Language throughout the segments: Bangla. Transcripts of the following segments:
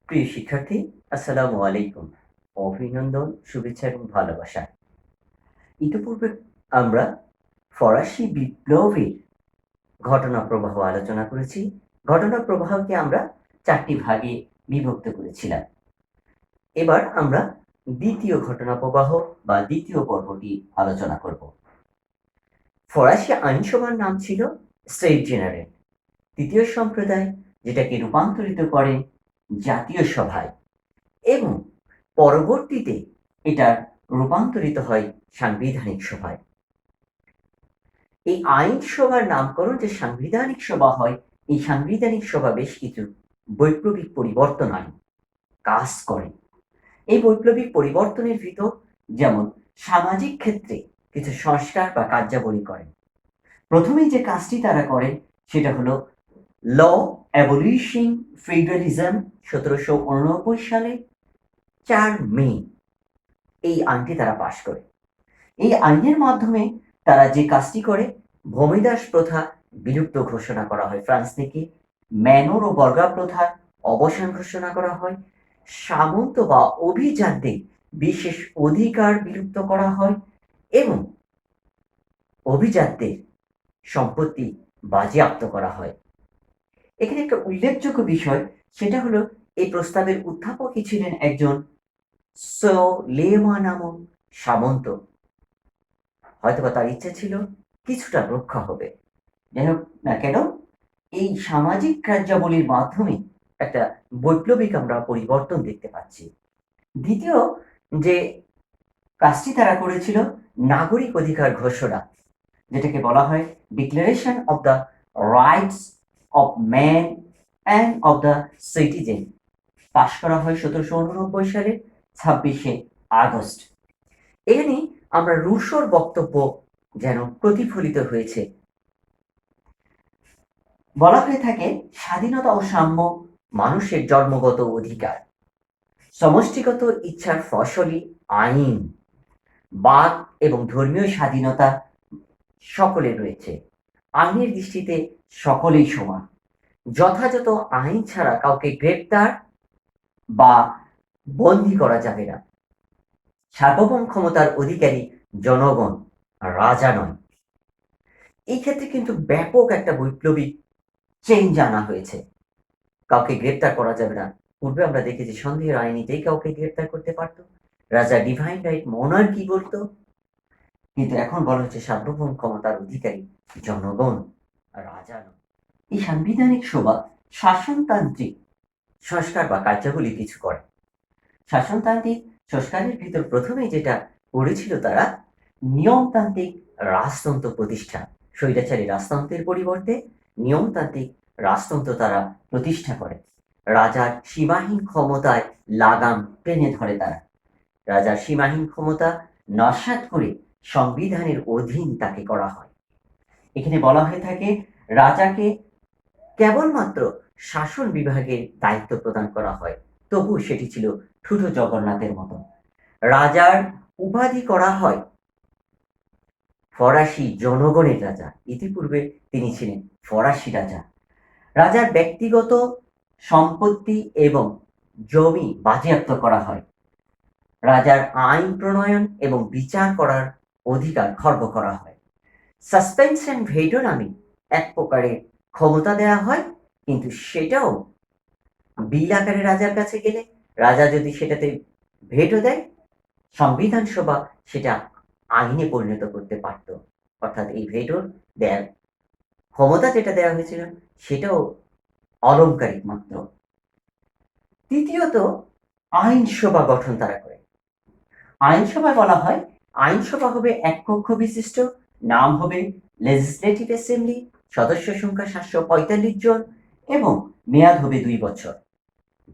প্রিয় শিক্ষার্থী, আসসালামু আলাইকুম। অভিনন্দন, শুভেচ্ছা এবং ভালোবাসা। ইতিপূর্বে আমরা ফরাসি বিপ্লবের ঘটনা প্রবাহ আলোচনা করেছি। ঘটনা প্রবাহকে আমরা ৪টি ভাগে বিভক্ত করেছিলাম। এবার আমরা দ্বিতীয় ঘটনা প্রবাহ বা দ্বিতীয় পর্বটি আলোচনা করব। ফরাসি আইনসভার নাম ছিল স্টেট জেনারেল। তৃতীয় সম্প্রদায় যেটাকে রূপান্তরিত করে জাতীয় সভায় এবং পরবর্তীতে এটা রূপান্তরিত হয় সাংবিধানিক সভায়। এই আইনসভার নামকরণ যে সাংবিধানিক সভা হয়, এই সাংবিধানিক সভা বেশ কিছু বৈপ্লবিক পরিবর্তন আনে, কাজ করে। এই বৈপ্লবিক পরিবর্তনের ভিতর যেমন সামাজিক ক্ষেত্রে কিছু সংস্কার বা কার্যাবলী করে। প্রথমেই যে কাজটি তারা করে সেটা হলো ল অ্যাবলিশিং ফেডারেলিজম ১৭৮৯ সালে ৪ মে এই আইনটি তারা পাশ করে। এই আইনের মাধ্যমে তারা যে কাজটি করে, ভূমিদাস প্রথা বিলুপ্ত ঘোষণা করা হয় ফ্রান্স থেকে, ম্যানর ও বর্গা প্রথার অবসান ঘোষণা করা হয়, সামন্ত বা অভিজাতদের বিশেষ অধিকার বিলুপ্ত করা হয় এবং অভিজাতদের সম্পত্তি বাজেয়াপ্ত করা হয়। এখানে একটা উল্লেখযোগ্য বিষয়, সেটা হলো এই প্রস্তাবের উত্থাপকই ছিলেন একজন সোলেমা নামক সামন্ত। হয়তোবা তার ইচ্ছে ছিল কিছুটা রক্ষা হবে। যাই হোক না কেন, এই সামাজিক কার্যাবলীর মাধ্যমে একটা বৈপ্লবিক আমরা পরিবর্তন দেখতে পাচ্ছি। দ্বিতীয় যে কাজটি তারা করেছিল, নাগরিক অধিকার ঘোষণা, যেটাকে বলা হয় declaration of the rights of man and of the citizen, পাশ করা হয় ১৭৮৯ সালে ২৬শে আগস্ট। এখানে আমরা রুশোর বক্তব্য যেন প্রতিফলিত হয়েছে। বলা হয়ে থাকে স্বাধীনতা ও সাম্য মানুষের জন্মগত অধিকার, সমষ্টিগত ইচ্ছার ফসলই আইন, বাক এবং ধর্মীয় স্বাধীনতা সকলের রয়েছে, আইনের দৃষ্টিতে সকলেই সমান, যথাযথ আইন ছাড়া কাউকে গ্রেপ্তার বা বন্দী করা যাবে না, সার্বভৌম ক্ষমতার অধিকারী জনগণ, রাজা নয়। এই ক্ষেত্রে কিন্তু ব্যাপক একটা বৈপ্লবিক চেঞ্জ আনা হয়েছে। কাউকে গ্রেপ্তার করা যাবে না। পূর্বে আমরা দেখেছি সন্দেহের আইনিতেই কাউকে গ্রেপ্তার করতে পারত, রাজা ডিভাইন রাইট মনার্কি বলতো, কিন্তু এখন বলা হচ্ছে সার্বভৌম ক্ষমতার অধিকারী জনগণ, রাজা নয়। এই সাংবিধানিক সভা শাসনতান্ত্রিক সংস্কার বা কার্যাবলী কিছু করে। শাসনতান্ত্রিক সংস্কারের ভিতর প্রথমেই যেটা করেছিল তারা, নিয়মতান্ত্রিক রাজতন্ত্র প্রতিষ্ঠা। স্বৈরাচারী রাজতন্ত্রের পরিবর্তে নিয়মতান্ত্রিক রাজতন্ত্র তারা প্রতিষ্ঠা করে। রাজার সীমাহীন ক্ষমতায় লাগাম টেনে ধরে তারা। রাজার সীমাহীন ক্ষমতা নস্যাৎ করে সংবিধানের অধীন তাকে করা হয়। এখানে বলা হয়ে থাকে রাজাকে কেবলমাত্র শাসন বিভাগের দায়িত্ব প্রদান করা হয়, তবু সেটি ছিল ঠুটো জগন্নাথের মতো। রাজার উপাধি করা হয় ফরাসি জনগণের রাজা। ইতিপূর্বে তিনি ছিলেন ফরাসি রাজা। রাজার ব্যক্তিগত সম্পত্তি এবং জমি বাজেয়াপ্ত করা হয়। রাজার আইন প্রণয়ন এবং বিচার করার অধিকার খর্ব করা হয়। সাসপেনশন ভেটো নামে এক প্রকারের ক্ষমতা দেওয়া হয়, কিন্তু সেটাও বিল আকারে রাজার কাছে গেলে রাজা যদি সেটাতে ভেটো দেয়, সংবিধান সভা সেটা আইনে পরিণত করতে পারত। অর্থাৎ এই ভেটোর দেয়ার ক্ষমতা যেটা দেওয়া হয়েছিল সেটাও অলংকারিক মাত্র। তৃতীয়ত, আইনসভা গঠন তারা করে। আইনসভায় বলা হয় আইনসভা হবে এক কক্ষ বিশিষ্ট, নাম হবে লেজিসলেটিভ অ্যাসেম্বলি, সদস্য সংখ্যা ৭৪৫ জন এবং মেয়াদ হবে ২ বছর।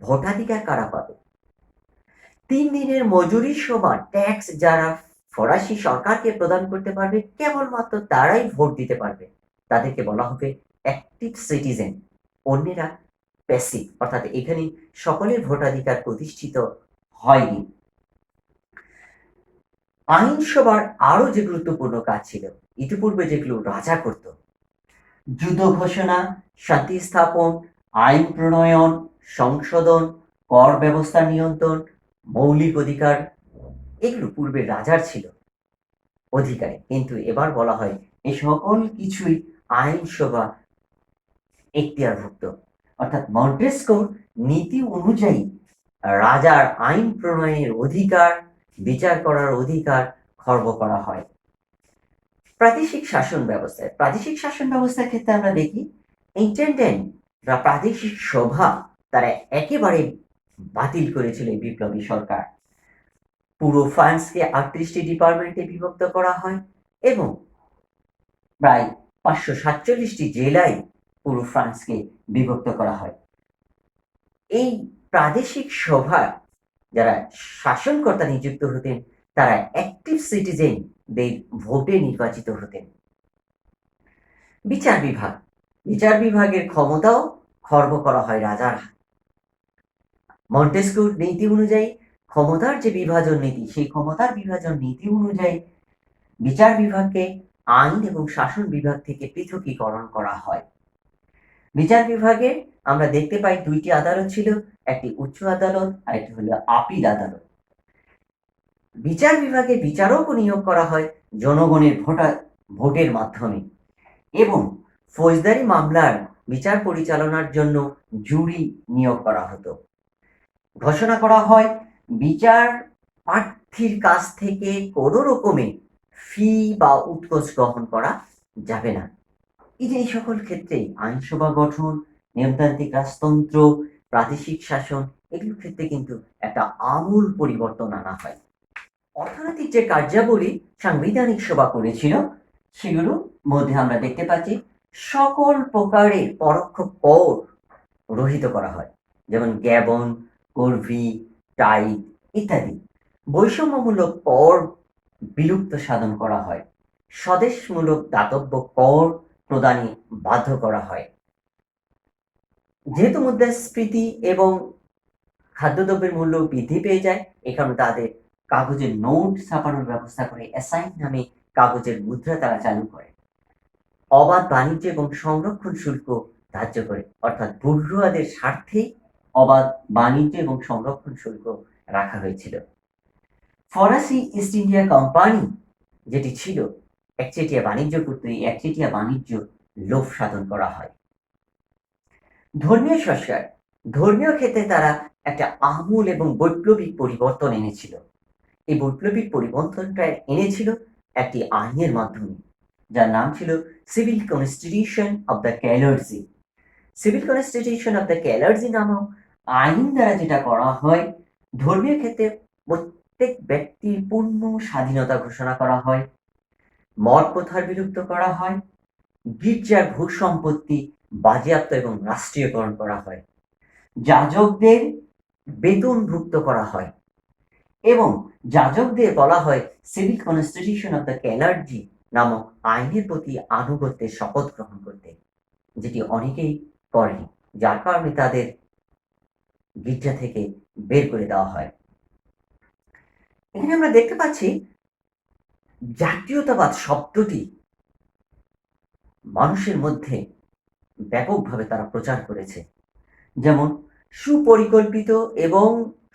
ভোটাধিকার কারা পাবে? ৩ দিনের মজুরি সমান ট্যাক্স যারা ফরাসি সরকারকে প্রদান করতে পারবে, কেবলমাত্র তারাই ভোট দিতে পারবে। তাদেরকে বলা হবে অ্যাক্টিভ সিটিজেন, অন্যেরা প্যাসিভ। অর্থাৎ এখানে সকলের ভোটাধিকার প্রতিষ্ঠিত হয়নি। আইনসভার আরো যে গুরুত্বপূর্ণ কাজ ছিল, ইতিপূর্বে যেগুলো রাজা করত, যুদ্ধ ঘোষণা, শান্তি স্থাপন, আইন প্রণয়ন, সংশোধন, কর ব্যবস্থা নিয়ন্ত্রণ, মৌলিক অধিকার, এগুলো পূর্বে রাজার ছিল অধিকারে, কিন্তু এবার বলা হয় এই সকল কিছুই আইনসভা এখতিয়ারভুক্ত। অর্থাৎ মন্টেস্কোর নীতি অনুযায়ী রাজার আইন প্রণয়নের অধিকার, বিচার করার অধিকার খর্ব করা হয়। প্রাদেশিক শাসন ব্যবস্থার ক্ষেত্রে আমরা দেখি ইন্টেন্ডেন্ট বা প্রাদেশিক সভা তারা একেবারে বাতিল করেছিল এই বিপ্লবী সরকার। পুরো ফ্রান্সকে 38টি ডিপার্টমেন্টে বিভক্ত করা হয় এবং প্রায় 547টি জেলায় পুরো ফ্রান্সকে বিভক্ত করা হয়। এই প্রাদেশিক সভা যারা শাসনকর্তা নিযুক্ত হতেন তারা অ্যাক্টিভ সিটিজেনদের ভোটে নির্বাচিত হতেন। বিচার বিভাগের ক্ষমতাও খর্ব করা হয় রাজার। মন্টেস্কুর নীতি অনুযায়ী ক্ষমতার যে বিভাজন নীতি, সেই ক্ষমতার বিভাজন নীতি অনুযায়ী বিচার বিভাগকে আইন এবং শাসন বিভাগ থেকে পৃথকীকরণ করা হয়। বিচার বিভাগে আমরা দেখতে পাই দুইটি আদালত ছিল, একটি উচ্চ আদালত আর একটি হলো আপিল আদালত। বিচার বিভাগে বিচারকও নিয়োগ করা হয় জনগণের ভোটের মাধ্যমে এবং ফৌজদারি মামলার বিচার পরিচালনার জন্য জুরি নিয়োগ করা হতো। ঘোষণা করা হয় বিচার প্রার্থীর কাছ থেকে কোনো রকমে ফি বা উৎকোচ গ্রহণ করা যাবে না। এই সকল ক্ষেত্রে আইনসভা গঠন, নিয়মতান্ত্রিক রাজতন্ত্র, প্রাদেশিক শাসন, এগুলোর ক্ষেত্রে কিন্তু একটা আমূল পরিবর্তন আনা হয়। অর্থনৈতিক যে কার্যাবলী সাংবিধানিক সভা করেছিল সেগুলোর মধ্যে আমরা দেখতে পাচ্ছি সকল প্রকারের পরোক্ষ কর রহিত করা হয়, যেমন গ্যাবন, করভি, টাইট ইত্যাদি। বৈষম্যমূলক কর বিলুপ্ত সাধন করা হয়। স্বদেশমূলক দাতব্য কর প্রদানে বাধ্য করা হয়। যেহেতু মুদ্রাস্ফীতি এবং খাদ্যদ্রব্যের মূল্য বৃদ্ধি পেয়ে যায়, এখানে তাদের কাগজের নোট ছাপানোর ব্যবস্থা করে অ্যাসাইন নামে কাগজের মুদ্রা তারা চালু করে। অবাধ বাণিজ্য এবং সংরক্ষণ শুল্ক ধার্য করে, অর্থাৎ বুর্জোয়াদের স্বার্থে অবাধ বাণিজ্য এবং সংরক্ষণ শুল্ক রাখা হয়েছিল। ফরাসি ইস্ট ইন্ডিয়া কোম্পানি যেটি ছিল একচেটিয়া বাণিজ্য করতে, একচেটিয়া বাণিজ্য লোভ সাধন করা হয়। ধর্মীয় সংস্কার, ধর্মীয় ক্ষেত্রে তারা একটা আমূল এবং বৈপ্লবিক পরিবর্তন এনেছিল। এই বৈপ্লবিক পরিবর্তনটা এনেছিল একটি আইনের মাধ্যমে, যার নাম ছিল civil constitution of the clergy. Civil constitution of the clergy নামক আইন দ্বারা যেটা করা হয়, ধর্মীয় ক্ষেত্রে প্রত্যেক ব্যক্তির পূর্ণ স্বাধীনতা ঘোষণা করা হয়, মঠ প্রথার বিলুপ্ত করা হয়, গির্জার ভূ সম্পত্তি বাজেয়াপ্ত এবং রাষ্ট্রীয়করণ করা হয়, যাজকদের বেতনভুক্ত করা হয় এবং যাজকদের বলা হয় civil constitution of the clergy নামক আইনের প্রতি আনুগত্যের শপথ গ্রহণ করতে, যেটি অনেকেই করেনি, যার কারণে তাদের গির্জা থেকে বের করে দেওয়া হয়। এখানে আমরা দেখতে পাচ্ছি জাতীয়তাবাদ শব্দটি মানুষের মধ্যে ব্যাপকভাবে তারা প্রচার করেছে, যেমন সুপরিকল্পিত এবং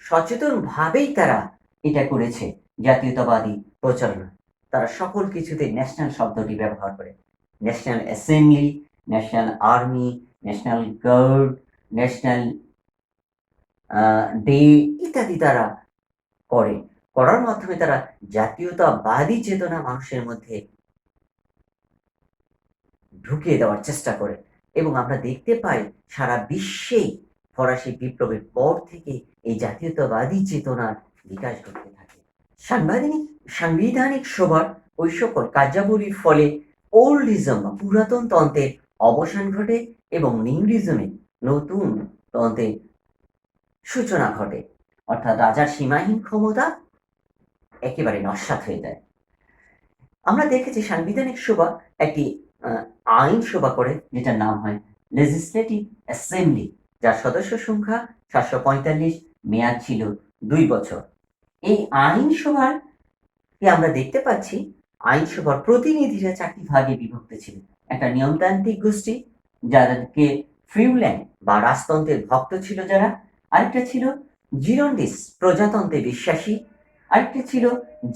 সচেতনভাবেই তারা এটা করেছে। জাতীয়তাবাদী প্রচারণা তারা সকল কিছুতে ন্যাশনাল শব্দটি ব্যবহার করে। National assembly, national army, national guard, national day ইত্যাদি তারা করার মাধ্যমে তারা জাতীয়তাবাদী চেতনা মানুষের মধ্যে ঢুকিয়ে দেওয়ার চেষ্টা করে এবং আমরা দেখতে পাই সারা বিশ্বেই ফরাসি বিপ্লবের পর থেকে এই জাতীয়তাবাদী চেতনার বিকাশ ঘটতে থাকে। সাংবিধানিক সভার ওই সকল কার্যাবলীর ফলে ওল্ডিজম বা পুরাতন তন্ত্রের অবসান ঘটে এবং নিউডিজমে নতুন তন্ত্রের সূচনা ঘটে, অর্থাৎ রাজার সীমাহীন ক্ষমতা একেবারে নস্যাৎ হয়ে যায়। আমরা দেখেছি সাংবিধানিক সভা একটি আইন সভা করে, যেটার নাম হয় লেজিসলেটিভ অ্যাসেম্বলি, যার সদস্য সংখ্যা 745, মেয়াদ ছিল 2 বছর। এই আইনসভার আমরা দেখতে পাচ্ছি আইনসভার প্রতিনিধিরা 4টি ভাগে বিভক্ত ছিল। একটা নিয়মতান্ত্রিক গোষ্ঠী, যাদেরকে ফ্রিউল্যান্ড বা রাজতন্ত্রের ভক্ত ছিল যারা, আরেকটা ছিল জিরন্ডিস, প্রজাতন্ত্রে বিশ্বাসী। আরেকটা ছিল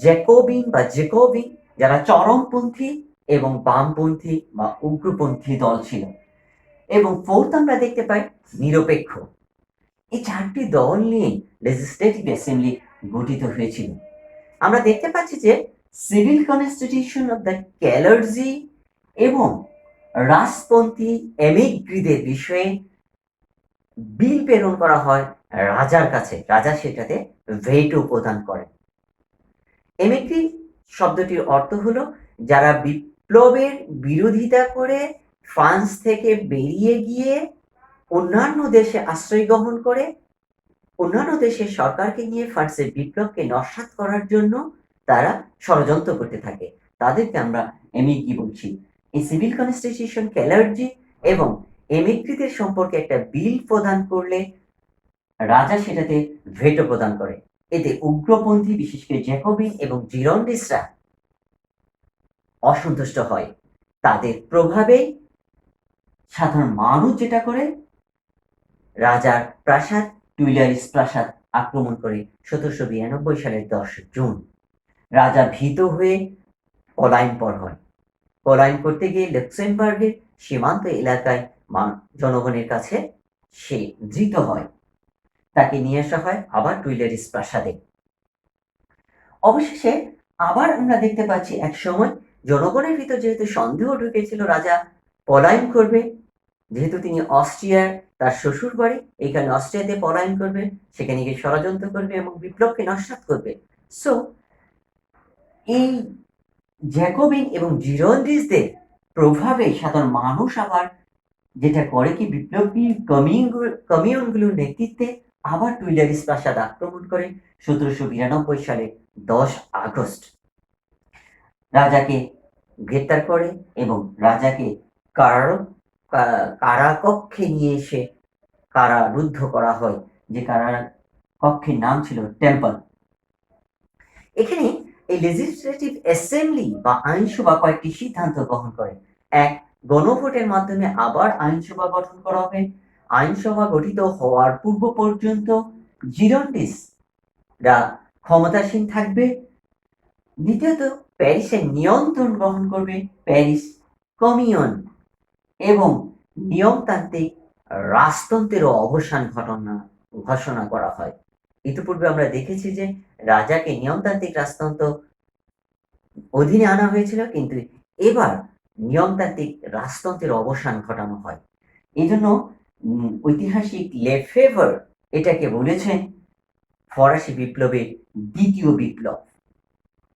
জ্যাকোবিন বা জেকোবিন, যারা চরমপন্থী এবং বামপন্থী বা উগ্রপন্থী দল ছিল। এবং ফোর্থ আমরা দেখতে পাই নিরপেক্ষ। এই চারটি দল নিয়ে লেজিসলেটিভ অ্যাসেম্বলি গঠিত হয়েছিল। আমরা দেখতে পাচ্ছি যে সিভিল কনস্টিটিউশন অফ দ্য ক্যালার্জি এবং রাজপন্থী এমিগ্রিদের বিষয়ে বিল প্রেরণ করা হয় রাজার কাছে। রাজা সেটাতে ভেটো প্রদান করেন। এমিগ্রি শব্দটির অর্থ হলো যারা বিপ্লবের বিরোধিতা করে ফ্রান্স থেকে বেরিয়ে গিয়ে অন্যান্য দেশে আশ্রয় গ্রহণ করে, অন্যান্য দেশের সরকারকে নিয়ে ফ্রান্সের বিপ্লবকে নস্যাৎ করার জন্য তারা ষড়যন্ত্র করতে থাকে, তাদেরকে আমরা এমিগ্রি বলছি। এই সিভিল কনস্টিটিউশন ক্যালার্জি এবং এমিগ্রিদের সম্পর্কে একটা বিল প্রদান করলে রাজা সেটাতে ভেটো প্রদান করে। এতে উগ্রপন্থী বিশেষ করে জ্যাকোবিন এবং জিরন্ডিসরা অসন্তুষ্ট হয়। তাদের প্রভাবে সাধারণ মানুষ যেটা করে, রাজার প্রাসাদ টুইলারিস প্রাসাদ আক্রমণ করে 1792 সালের 10 জুন। রাজা ভীত হয়ে পলায়নপর হয়। পলায়ন করতে গিয়ে লুক্সেমবার্গের সীমান্ত এলাকায় জনগণের কাছে সে ধৃত হয়। তাকে নিয়ে আসা হয় আবার টুইলারিস প্রাসাদে। অবশেষে আবার আমরা দেখতে পাচ্ছি এক সময় জনগণের ভিতর যেহেতু সন্দেহ ঢুকেছিল রাজা পলায়ন করবে, যেহেতু তিনি অস্ট্রিয়ার তার শ্বশুর বাড়ি, এইখানে অস্ট্রিয়াতে পলায়ন করবে, সেখানে গিয়ে ষড়যন্ত্র করবে এবং বিপ্লবকে নস্যাৎ করবে। সো এই জ্যাকোবিন এবং জিরন্ডিসদের প্রভাবে সাধারণ মানুষ আবার যেটা করে কি বিপ্লবী কমিউনগুলোর নেতৃত্বে আবার টুইলারিস প্রাসাদ আক্রমণ করে 1792 সালের 10 আগস্ট। রাজাকে গ্রেপ্তার করে এবং রাজাকে কারাকক্ষে নিয়ে এসে কারারুদ্ধ করা হয়, যে কারাকক্ষের নাম ছিল টেম্পল। এখানে এই লেজিসলেটিভ অ্যাসেম্বলি বা আইনসভা কয়েকটি সিদ্ধান্ত গ্রহণ করে। এক, গণভোটের মাধ্যমে আবার আইনসভা গঠন করা হবে। আইনসভা গঠিত হওয়ার পূর্ব পর্যন্ত জিরন্ডিসরা ক্ষমতাসীন থাকবে। দ্বিতীয়ত, প্যারিসের নিয়ন্ত্রণ গ্রহণ করবে প্যারিস কমিউন এবং নিয়মতান্ত্রিক রাজতন্ত্রেরও অবসান ঘোষণা করা হয়। ইতিপূর্বে আমরা দেখেছি যে রাজাকে নিয়মতান্ত্রিক রাজতন্ত্র অধীনে আনা হয়েছিল, কিন্তু এবার নিয়মতান্ত্রিক রাজতন্ত্রের অবসান ঘটানো হয়। এই জন্য ঐতিহাসিক লেফেভার এটাকে বলেছেন ফরাসি বিপ্লবের দ্বিতীয় বিপ্লব।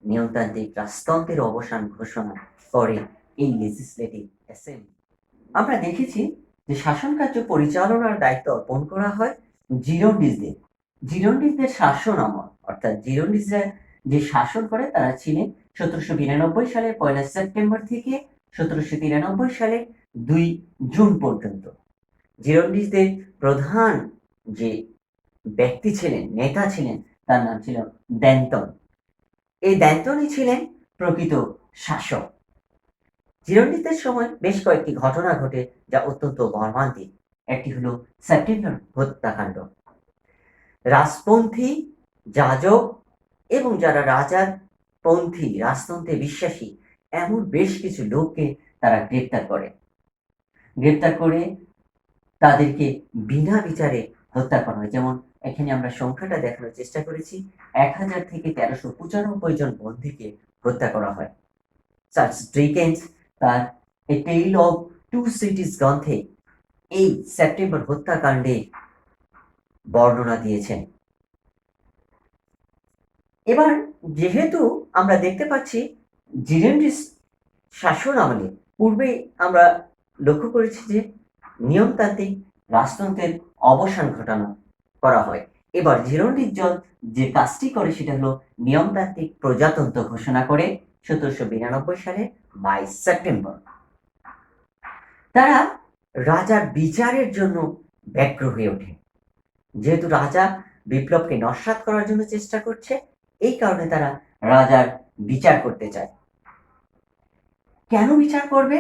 নিয়মতান্ত্রিক রাজতন্ত্রের অবসান ঘোষণা করে এই লেজিসলেটিভ অ্যাসেম্বলি। আমরা দেখেছি যে শাসন কার্য পরিচালনার দায়িত্ব অর্পণ করা হয় জিরন্ডিসদের। জিরন্ডিসদের শাসন আমল, অর্থাৎ জিরন্ডিসরা যে শাসন করে তারা ছিলেন 1792 সালের 1 সেপ্টেম্বর থেকে 1793 সালের 2 জুন পর্যন্ত। জিরন্ডিসদের প্রধান যে ব্যক্তি ছিলেন, নেতা ছিলেন, তার নাম ছিল দ্যান্টন। এই দ্যান্টনই ছিলেন প্রকৃত শাসক। জিরন্ডিসদের সময় বেশ কয়েকটি ঘটনা ঘটে যা অত্যন্ত মর্মান্তিক। একটি হলো সেপ্টেম্বর হত্যাকাণ্ড। রাজপন্থী যাজক এবং যারা রাজার পন্থী রাজতন্ত্রে বিশ্বাসী এমন বেশ কিছু লোককে তারা গ্রেপ্তার করে তাদেরকে বিনা বিচারে হত্যা করা হয়। যেমন এখানে আমরা সংখ্যাটা দেখানোর চেষ্টা করেছি, 1000 থেকে 1395 জন বন্দীকে হত্যা করা হয়। চার্লস ডিকেন্স তার এ টেল অফ টু সিটিজ গ্রন্থে এই সেপ্টেম্বর হত্যাকাণ্ডে বর্ণনা দিয়েছেন। এবার যেহেতু আমরা দেখতে পাচ্ছি জিরন্ডিস শাসন আমলে পূর্বে আমরা লক্ষ্য করেছি যে নিয়মতান্ত্রিক রাজতন্ত্রের অবসান করা হয়। এবার জিরন্ডিস যে কাজটি করে সেটা হলো নিয়মতান্ত্রিক প্রজাতন্ত্র ঘোষণা করে 1792 সালে 22 সেপ্টেম্বর। তারা রাজার বিচারের জন্য ব্যগ্র হয়ে ওঠে। যেহেতু রাজা বিপ্লবকে নস্যাৎ করার জন্য চেষ্টা করছে, এই কারণে তারা রাজার বিচার করতে চায়। কেন বিচার করবে?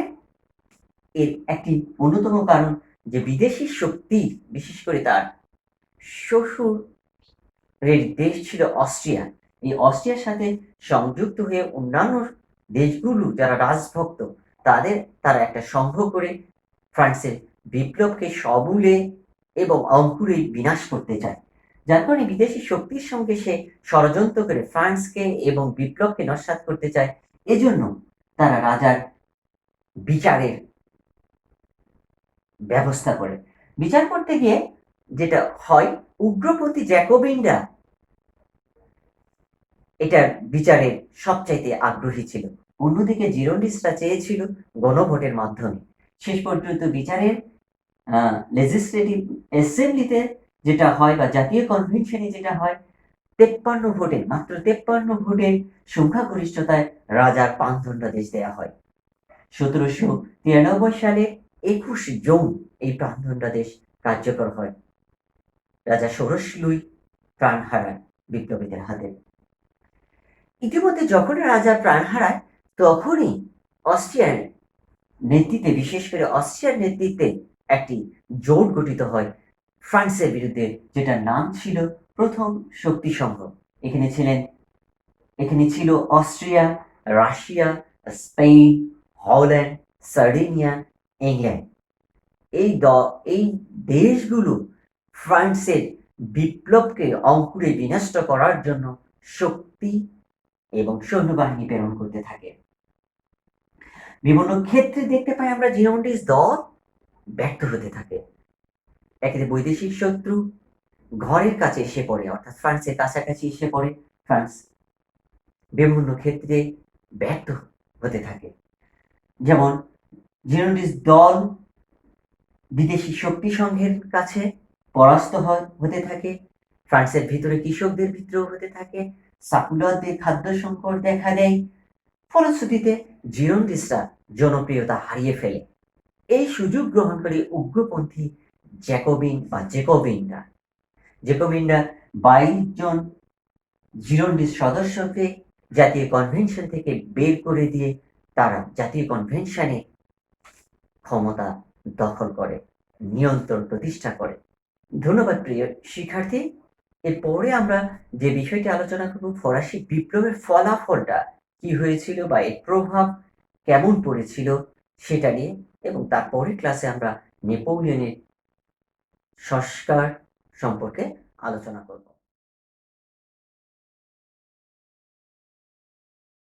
এর একটি অন্যতম কারণ যে বিদেশি শক্তি, বিশেষ করে তার শ্বশুরের দেশ ছিল অস্ট্রিয়া। এই অস্ট্রিয়ার সাথে সংযুক্ত হয়ে অন্যান্য দেশগুলো যারা রাজভক্ত তারা একটা সংঘ করে ফ্রান্সের বিপ্লবকে সমূলে এবং অঙ্কুরে বিনাশ করতে চায়। যার কারণে বিদেশি শক্তির সঙ্গে সে ষড়যন্ত্র করে ফ্রান্সকে এবং বিপ্লবকে নস্যাৎ করতে চায়। এজন্য তারা রাজার বিচারের ব্যবস্থা করে। বিচার করতে গিয়ে যেটা হয়, উগ্রপন্থী জ্যাকোবিনরা এটার বিচারের সবচাইতে আগ্রহী ছিল। অন্যদিকে জিরোন্ডিস্টরা চেয়েছিল গণভোটের মাধ্যমে। শেষ পর্যন্ত বিচারের লেজিসলেটিভ অ্যাসেম্বলিতে যেটা হয় বা জাতীয় কনভেনশনে যেটা হয়, মাত্র 53 ভোটের সংখ্যাগরিষ্ঠতায় রাজার প্রাণদণ্ডাদেশ দেয়া হয়। 1793 সালে 21 জুন এই প্রাণদণ্ডাদেশ কার্যকর হয়। রাজা ষোড়শ লুই প্রাণ হারায় বিপ্লবীদের হাতে। ইতিমধ্যে যখন রাজা প্রাণ হারায় তখনই অস্ট্রিয়ার নেতৃত্বে, বিশেষ করে অস্ট্রিয়ার নেতৃত্বে একটি জোট গঠিত হয় ফ্রান্সের বিরুদ্ধে, যেটার নাম ছিল প্রথম শক্তি সংঘ। এখানে ছিল Austria, Russia, Spain, Holland, Sardinia, England. এই দেশগুলো ফ্রান্সের বিপ্লবকে অঙ্কুরে বিনষ্ট করার জন্য শক্তি এবং সৈন্যবাহিনী প্রেরণ করতে থাকে। বিভিন্ন ক্ষেত্রে দেখতে পাই আমরা জিরোন্ডিস দল ব্যর্থ হতে থাকে। এক্ষেত্রে বৈদেশিক শত্রু ঘরের কাছে এসে পড়ে, অর্থাৎ ফ্রান্সের কাছাকাছি এসে পড়ে। ফ্রান্স বিভিন্ন ক্ষেত্রে ব্যর্থ হতে থাকে। যেমন জিরোন্ডিস দল বিদেশি শক্তি সংঘের কাছে পরাস্ত হতে থাকে। ফ্রান্সের ভিতরে কৃষকদের বিদ্রোহ হতে থাকে। সাকুলারদের খাদ্য সংকট দেখা দেয়। ফলশ্রুতিতে জিরোন্ডিসরা জনপ্রিয়তা হারিয়ে ফেলে। এই সুযোগ গ্রহণ করে উগ্রপন্থী জেকোবিনরা 22 জন জিরোন্ডিস সদস্যকে জাতীয় কনভেনশন থেকে বের করে দিয়ে তারা জাতীয় কনভেনশনে ক্ষমতা দখল করে, নিয়ন্ত্রণ প্রতিষ্ঠা করে। ধন্যবাদ প্রিয় শিক্ষার্থী। এরপরে আমরা যে বিষয়টি আলোচনা করব, ফরাসি বিপ্লবের ফলাফলটা কি হয়েছিল বা এর প্রভাব কেমন পড়েছিল সেটা নিয়ে, এবং তারপরের ক্লাসে আমরা নেপোলিয়নের সংস্কার সম্পর্কে আলোচনা করব।